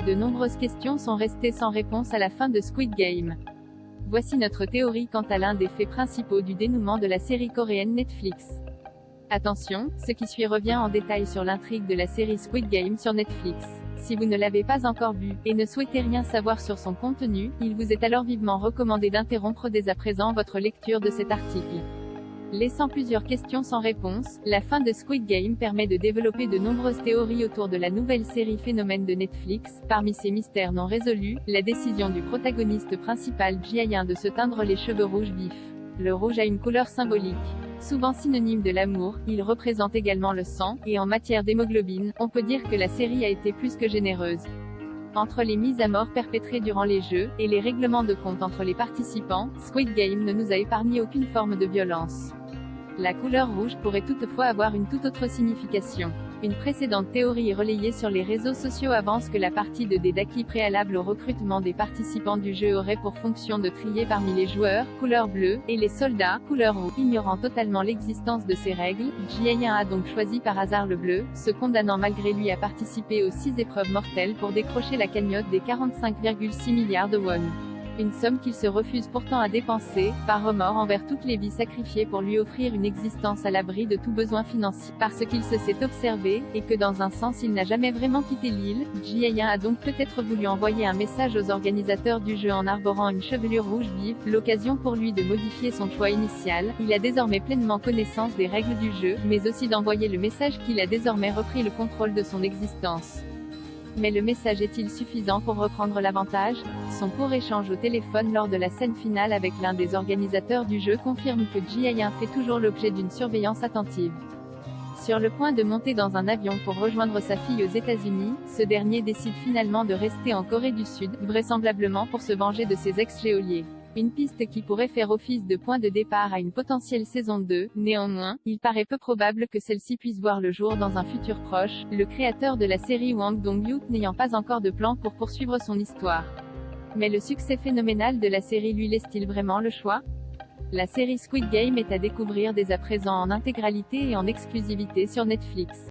De nombreuses questions sont restées sans réponse à la fin de Squid Game. Voici notre théorie quant à l'un des faits principaux du dénouement de la série coréenne Netflix. Attention, ce qui suit revient en détail sur l'intrigue de la série Squid Game sur Netflix. Si vous ne l'avez pas encore vu, et ne souhaitez rien savoir sur son contenu, il vous est alors vivement recommandé d'interrompre dès à présent votre lecture de cet article. Laissant plusieurs questions sans réponse, la fin de Squid Game permet de développer de nombreuses théories autour de la nouvelle série phénomène de Netflix. Parmi ces mystères non résolus, la décision du protagoniste principal Ji-Young de se teindre les cheveux rouges vifs. Le rouge a une couleur symbolique. Souvent synonyme de l'amour, il représente également le sang, et en matière d'hémoglobine, on peut dire que la série a été plus que généreuse. Entre les mises à mort perpétrées durant les jeux, et les règlements de compte entre les participants, Squid Game ne nous a épargné aucune forme de violence. La couleur rouge pourrait toutefois avoir une toute autre signification. Une précédente théorie relayée sur les réseaux sociaux avance que la partie de Dedaki préalable au recrutement des participants du jeu aurait pour fonction de trier parmi les joueurs, couleur bleue, et les soldats, couleur rouge. Ignorant totalement l'existence de ces règles, Ji-Young a donc choisi par hasard le bleu, se condamnant malgré lui à participer aux 6 épreuves mortelles pour décrocher la cagnotte des 45,6 milliards de won. Une somme qu'il se refuse pourtant à dépenser, par remords envers toutes les vies sacrifiées pour lui offrir une existence à l'abri de tout besoin financier. Parce qu'il se s'est observé, et que dans un sens il n'a jamais vraiment quitté l'île, Ji-Young a donc peut-être voulu envoyer un message aux organisateurs du jeu en arborant une chevelure rouge vive, l'occasion pour lui de modifier son choix initial. Il a désormais pleinement connaissance des règles du jeu, mais aussi d'envoyer le message qu'il a désormais repris le contrôle de son existence. Mais le message est-il suffisant pour reprendre l'avantage? Son court échange au téléphone lors de la scène finale avec l'un des organisateurs du jeu confirme que Ji-Young fait toujours l'objet d'une surveillance attentive. Sur le point de monter dans un avion pour rejoindre sa fille aux États-Unis, ce dernier décide finalement de rester en Corée du Sud, vraisemblablement pour se venger de ses ex-geôliers. Une piste qui pourrait faire office de point de départ à une potentielle saison 2, néanmoins, il paraît peu probable que celle-ci puisse voir le jour dans un futur proche, le créateur de la série Hwang Dong-hyuk n'ayant pas encore de plan pour poursuivre son histoire. Mais le succès phénoménal de la série lui laisse-t-il vraiment le choix? La série Squid Game est à découvrir dès à présent en intégralité et en exclusivité sur Netflix.